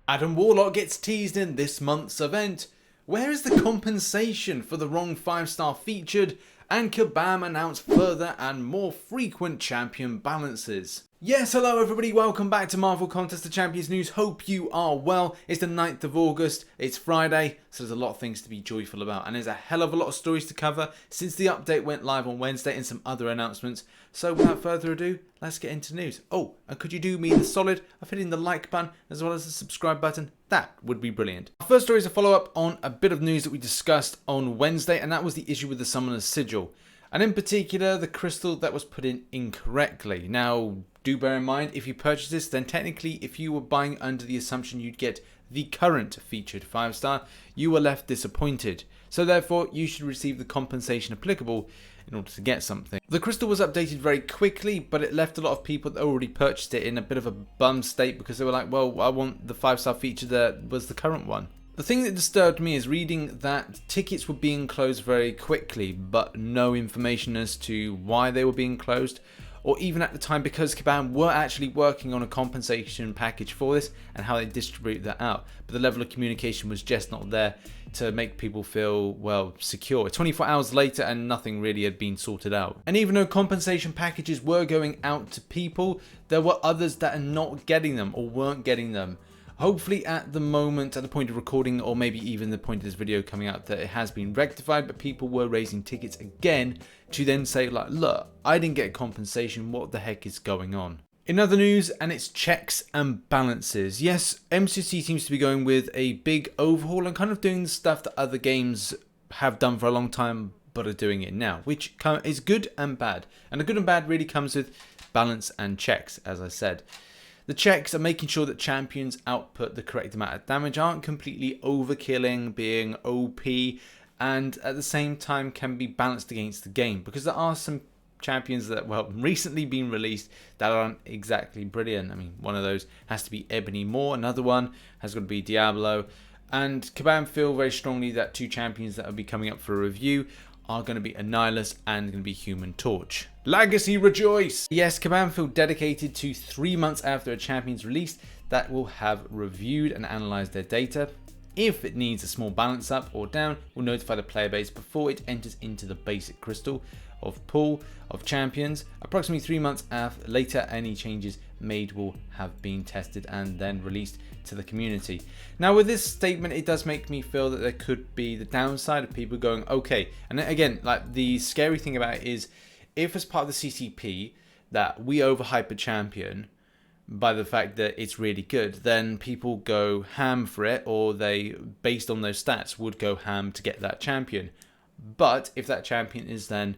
Adam Warlock gets teased in this month's event. Where is the compensation for the wrong 5-star featured? And Kabam announced further and more frequent champion balances. Yes, hello everybody, welcome back to Marvel Contest of Champions News. Hope you are well. It's the 9th of August, it's Friday, so there's a lot of things to be joyful about. And there's a hell of a lot of stories to cover since the update went live on Wednesday and some other announcements. So without further ado, let's get into news. Oh, and could you do me the solid of hitting the like button as well as the subscribe button? That would be brilliant. Our first story is a follow-up on a bit of news that we discussed on Wednesday, and that was the issue with the Summoner's Sigil. And in particular, the crystal that was put in incorrectly. Now, do bear in mind, if you purchase this, then technically, if you were buying under the assumption you'd get the current featured 5-star, you were left disappointed. So therefore, you should receive the compensation applicable in order to get something. The crystal was updated very quickly, but it left a lot of people that already purchased it in a bit of a bum state because they were like, well, I want the 5-star feature that was the current one. The thing that disturbed me is reading that tickets were being closed very quickly, but no information as to why they were being closed, or even at the time, because Kabam were actually working on a compensation package for this and how they distribute that out. But the level of communication was just not there to make people feel, well, secure. 24 hours later and nothing really had been sorted out. And even though compensation packages were going out to people, there were others that are not getting them or weren't getting them. Hopefully at the moment, at the point of recording, or maybe even the point of this video coming out, that it has been rectified, but people were raising tickets again to then say, like, look, I didn't get compensation, what the heck is going on? In other news, and it's checks and balances. Yes, MCOC seems to be going with a big overhaul and kind of doing the stuff that other games have done for a long time, but are doing it now, which is good and bad. And the good and bad really comes with balance and checks, as I said. The checks are making sure that champions output the correct amount of damage, aren't completely overkilling, being OP, and at the same time can be balanced against the game. Because there are some champions that, well, recently been released that aren't exactly brilliant. I mean, one of those has to be Ebony Moore, another one has got to be Diablo. And Kabam feel very strongly that two champions that will be coming up for a review are going to be Annihilus and going to be Human Torch. Legacy rejoice! Yes, Kabam feel dedicated to 3 months after a champion's release that will have reviewed and analysed their data. If it needs a small balance up or down, we'll notify the player base before it enters into the basic crystal of pool of champions. Approximately 3 months later, any changes made will have been tested and then released to the community. Now with this statement, it does make me feel that there could be the downside of people going, okay, and again, like the scary thing about it is, if as part of the CCP that we overhype a champion by the fact that it's really good, then people go ham for it, or they, based on those stats, would go ham to get that champion. But if that champion is then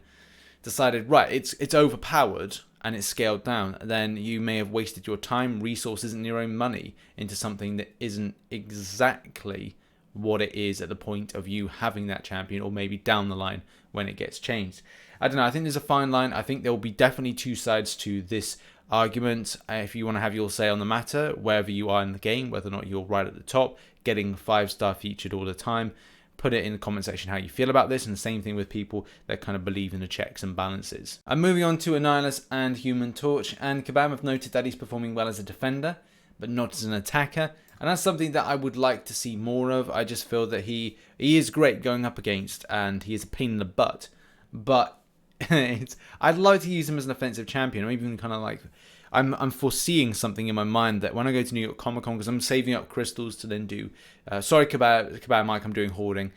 decided, right, it's overpowered and it's scaled down, then you may have wasted your time, resources, and your own money into something that isn't exactly what it is at the point of you having that champion, or maybe down the line when it gets changed. I don't know, I think there's a fine line. I think there will be definitely two sides to this argument. If you want to have your say on the matter, wherever you are in the game, whether or not you're right at the top, getting 5-star featured all the time, put it in the comment section how you feel about this, and the same thing with people that kind of believe in the checks and balances. I'm moving on to Annihilus and Human Torch, and Kabam have noted that he's performing well as a defender, but not as an attacker, and that's something that I would like to see more of. I just feel that he is great going up against, and he is a pain in the butt, but I'd like to use him as an offensive champion, or even kind of like, I'm foreseeing something in my mind that when I go to New York Comic Con, because I'm saving up crystals to then do. Sorry, Kabam Mike, I'm doing hoarding.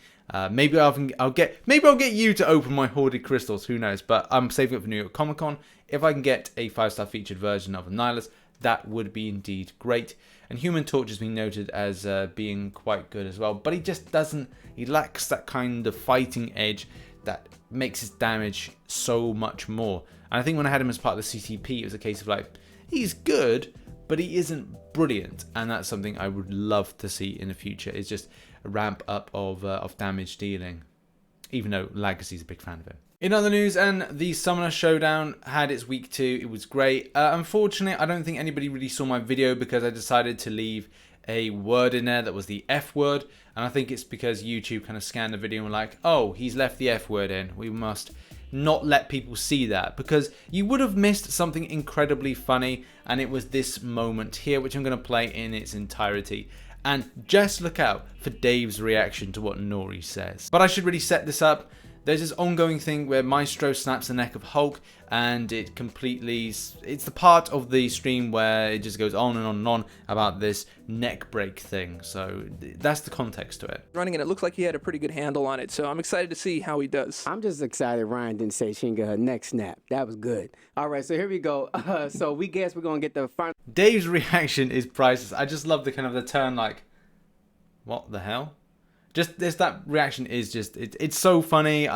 Maybe I'll get you to open my hoarded crystals. Who knows? But I'm saving up for New York Comic Con. If I can get a 5-star featured version of Annihilus, that would be indeed great. And Human Torch has been noted as being quite good as well, but he just doesn't. He lacks that kind of fighting edge that makes his damage so much more. And I think when I had him as part of the CCP, it was a case of like, he's good, but he isn't brilliant. And that's something I would love to see in the future, is just a ramp up of damage dealing, even though Legacy's a big fan of him. In other news, and the Summoner Showdown had its week 2. It was great. Unfortunately, I don't think anybody really saw my video because I decided to leave a word in there that was the F word. And I think it's because YouTube kind of scanned the video and were like, oh, he's left the F word in. We must not let people see that, because you would have missed something incredibly funny, and it was this moment here, which I'm going to play in its entirety. And just look out for Dave's reaction to what Nori says. But I should really set this up. There's this ongoing thing where Maestro snaps the neck of Hulk, and it completely, it's the part of the stream where it just goes on and on and on about this neck break thing. So that's the context to it. Running, and it looks like he had a pretty good handle on it, so I'm excited to see how he does. I'm just excited Ryan didn't say she didn't get her neck snapped. That was good. All right, so here we go. So we guess we're going to get the final. Dave's reaction is priceless. I just love the kind of the turn like, what the hell? Just this, that reaction is just, it's so funny.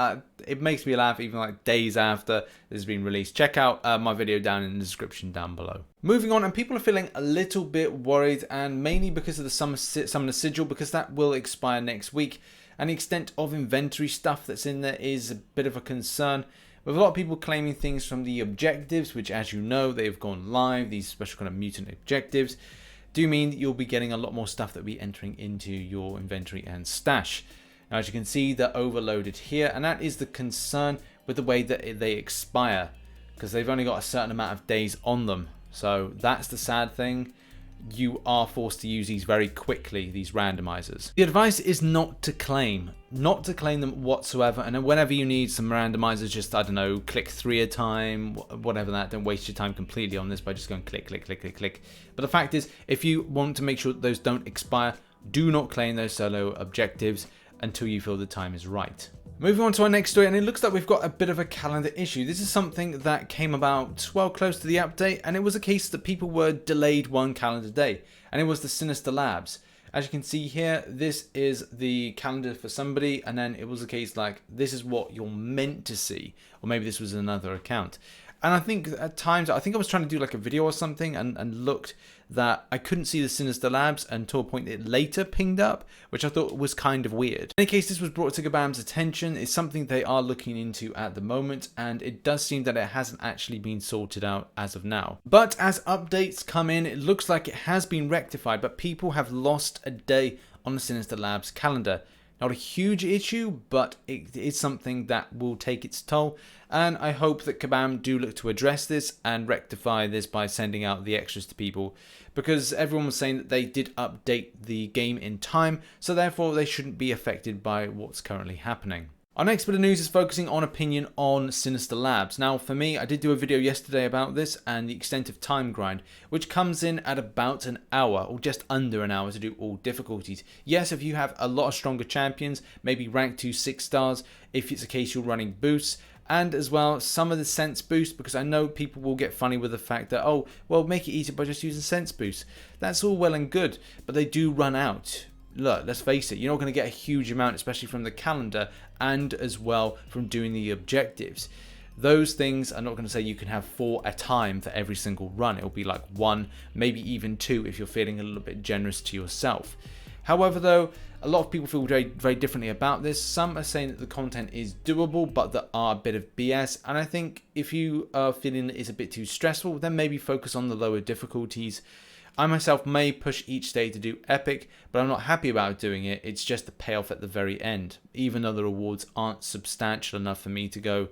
It makes me laugh even like days after this has been released. Check out my video down in the description down below. Moving on, and people are feeling a little bit worried, and mainly because of the Summoner Sigil, because that will expire next week. And the extent of inventory stuff that's in there is a bit of a concern. With a lot of people claiming things from the objectives, which as you know, they've gone live, these special kind of mutant objectives, do mean that you'll be getting a lot more stuff that will be entering into your inventory and stash. Now, as you can see, they're overloaded here, and that is the concern with the way that they expire, because they've only got a certain amount of days on them. So that's the sad thing. You are forced to use these very quickly, these randomizers. The advice is not to claim them whatsoever, and then whenever you need some randomizers, just, I don't know, click 3 a time, whatever that, don't waste your time completely on this by just going click, click, click, click, click. But the fact is, if you want to make sure that those don't expire, do not claim those solo objectives until you feel the time is right. Moving on to our next story, and it looks like we've got a bit of a calendar issue. This is something that came about, well, close to the update, and it was a case that people were delayed 1 calendar day, and it was the Sinister Labs. As you can see here, this is the calendar for somebody, and then it was a case like, this is what you're meant to see, or maybe this was another account. And I think at times, I think I was trying to do like a video or something and looked that I couldn't see the Sinister Labs until a point it later pinged up, which I thought was kind of weird. In any case, this was brought to Kabam's attention. It's something they are looking into at the moment, and it does seem that it hasn't actually been sorted out as of now. But as updates come in, it looks like it has been rectified, but people have lost a day on the Sinister Labs calendar. Not a huge issue, but it is something that will take its toll, and I hope that Kabam do look to address this and rectify this by sending out the extras to people, because everyone was saying that they did update the game in time, so therefore they shouldn't be affected by what's currently happening. Our next bit of news is focusing on opinion on Sinister Labs. Now, for me, I did do a video yesterday about this and the extent of time grind, which comes in at about an hour, or just under an hour to do all difficulties. Yes, if you have a lot of stronger champions, maybe rank 2 6 stars, if it's a case you're running boosts, and as well some of the sense boost, because I know people will get funny with the fact that, oh, well, make it easier by just using sense boost. That's all well and good, but they do run out. Look, let's face it, you're not going to get a huge amount, especially from the calendar and as well from doing the objectives. Those things are not going to say you can have 4 at a time for every single run. It'll be like 1, maybe even 2 if you're feeling a little bit generous to yourself. However, though, a lot of people feel very, very differently about this. Some are saying that the content is doable, but there are a bit of BS. And I think if you are feeling it's a bit too stressful, then maybe focus on the lower difficulties. I myself may push each day to do epic, but I'm not happy about doing it. It's just the payoff at the very end, even though the rewards aren't substantial enough for me to go,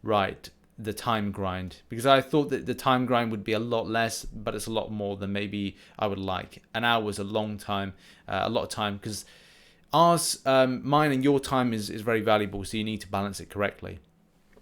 right, the time grind. Because I thought that the time grind would be a lot less, but it's a lot more than maybe I would like. An hour was a long time, a lot of time, because mine and your time is very valuable, so you need to balance it correctly.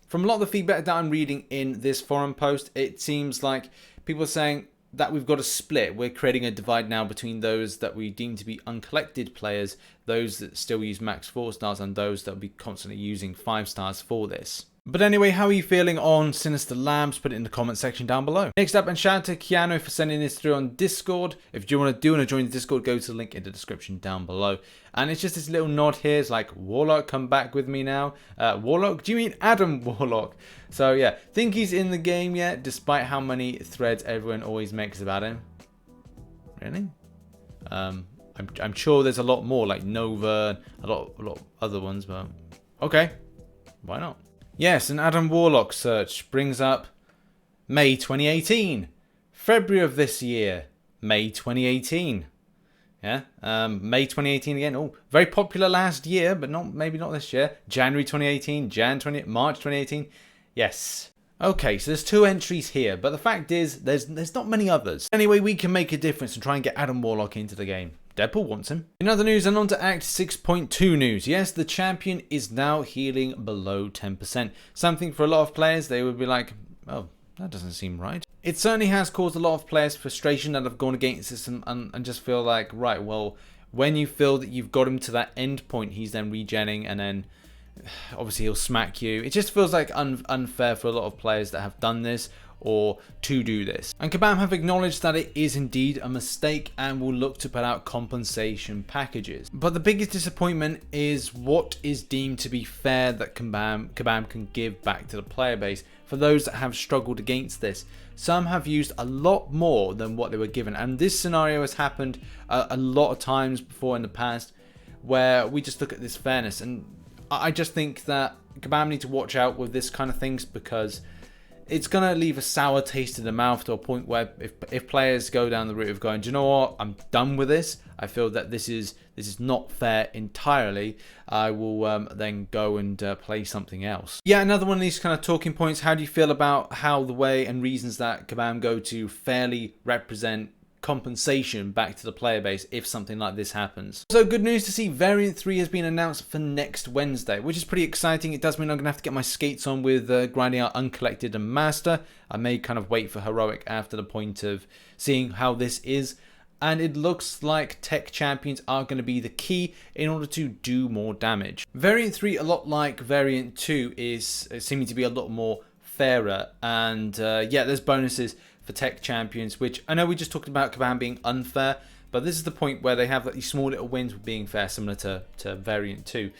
From a lot of the feedback that I'm reading in this forum post, it seems like people are saying that we've got a split. We're creating a divide now between those that we deem to be uncollected players, those that still use max 4 stars, and those that will be constantly using 5 stars for this. But anyway, how are you feeling on Sinister Labs? Put it in the comment section down below. Next up, and shout out to Keanu for sending this through on Discord. If you want to join the Discord, go to the link in the description down below. And it's just this little nod here. It's like, Warlock, come back with me now. Warlock? Do you mean Adam Warlock? So yeah, think he's in the game yet, despite how many threads everyone always makes about him. Really? I'm sure there's a lot more, like Nova, a lot of other ones, but okay, why not? Yes, an Adam Warlock search brings up May 2018, February of this year, May 2018. Yeah, May 2018 again. Oh, very popular last year, but maybe not this year. January 2018, March 2018. Yes. Okay, so there's 2 entries here, but the fact is there's not many others. Anyway, we can make a difference and try and get Adam Warlock into the game. Deadpool wants him. In other news, and on to Act 6.2 news. Yes, the champion is now healing below 10%. Something for a lot of players, they would be like, oh, that doesn't seem right. It certainly has caused a lot of players frustration that have gone against this and just feel like, right, well, when you feel that you've got him to that end point, he's then regenning and then obviously he'll smack you. It just feels like unfair for a lot of players that have done this or to do this. And Kabam have acknowledged that it is indeed a mistake and will look to put out compensation packages. But the biggest disappointment is what is deemed to be fair that Kabam can give back to the player base for those that have struggled against this. Some have used a lot more than what they were given, and this scenario has happened a lot of times before in the past where we just look at this fairness, and I just think that Kabam need to watch out with this kind of things, because it's going to leave a sour taste in the mouth to a point where if players go down the route of going, do you know what, I'm done with this, I feel that this is not fair entirely, I will then go and play something else. Yeah, another one of these kind of talking points, how do you feel about how the way and reasons that Kabam go to fairly represent compensation back to the player base if something like this happens? So good news to see Variant 3 has been announced for next Wednesday, which is pretty exciting. It does mean I'm going to have to get my skates on with grinding out Uncollected and Master. I may kind of wait for Heroic after the point of seeing how this is. And it looks like tech champions are going to be the key in order to do more damage. Variant 3, a lot like Variant 2, is seeming to be a lot more fairer. And yeah, there's bonuses for tech champions, which I know we just talked about Kabam being unfair, but this is the point where they have like these small little wins with being fair, similar to Variant 2.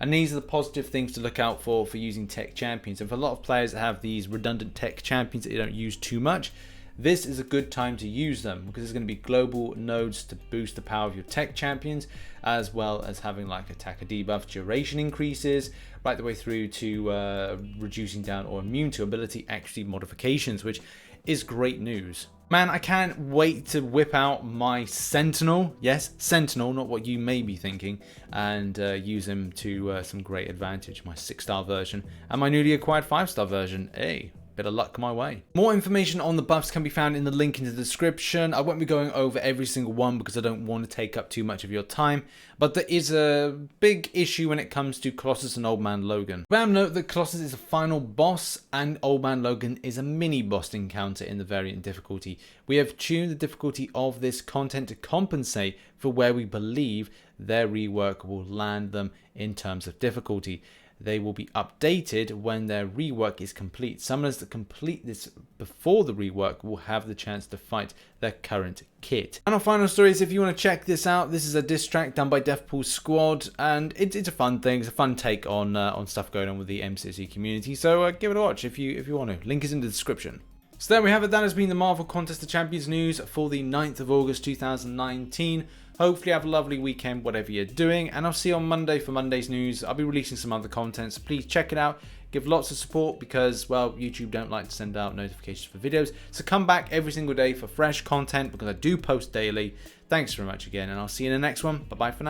And these are the positive things to look out for using tech champions. And for a lot of players that have these redundant tech champions that you don't use too much, this is a good time to use them, because there's going to be global nodes to boost the power of your tech champions, as well as having like attacker debuff, duration increases, right the way through to reducing down or immune to ability accuracy modifications, which is great news. Man, I can't wait to whip out my Sentinel, yes, Sentinel, not what you may be thinking, and use him to some great advantage, my 6-star version, and my newly acquired 5-star version. Hey, bit of luck my way. More information on the buffs can be found in the link in the description. I won't be going over every single one because I don't want to take up too much of your time, but there is a big issue when it comes to Colossus and Old Man Logan. Bam, note that Colossus is a final boss and Old Man Logan is a mini boss encounter in the variant difficulty. We have tuned the difficulty of this content to compensate for where we believe their rework will land them in terms of difficulty. They will be updated when their rework is complete. Summoners that complete this before the rework will have the chance to fight their current kit. And our final story is, if you want to check this out, this is a diss track done by Deathpool Squad, and it's a fun thing. It's a fun take on stuff going on with the MCOC community. So give it a watch if you want to. Link is in the description. So there we have it. That has been the Marvel Contest of Champions news for the 9th of August 2019. Hopefully have a lovely weekend, whatever you're doing, and I'll see you on Monday for Monday's news. I'll be releasing some other content, so please check it out. Give lots of support because, well, YouTube don't like to send out notifications for videos. So come back every single day for fresh content because I do post daily. Thanks very much again, and I'll see you in the next one. Bye-bye for now.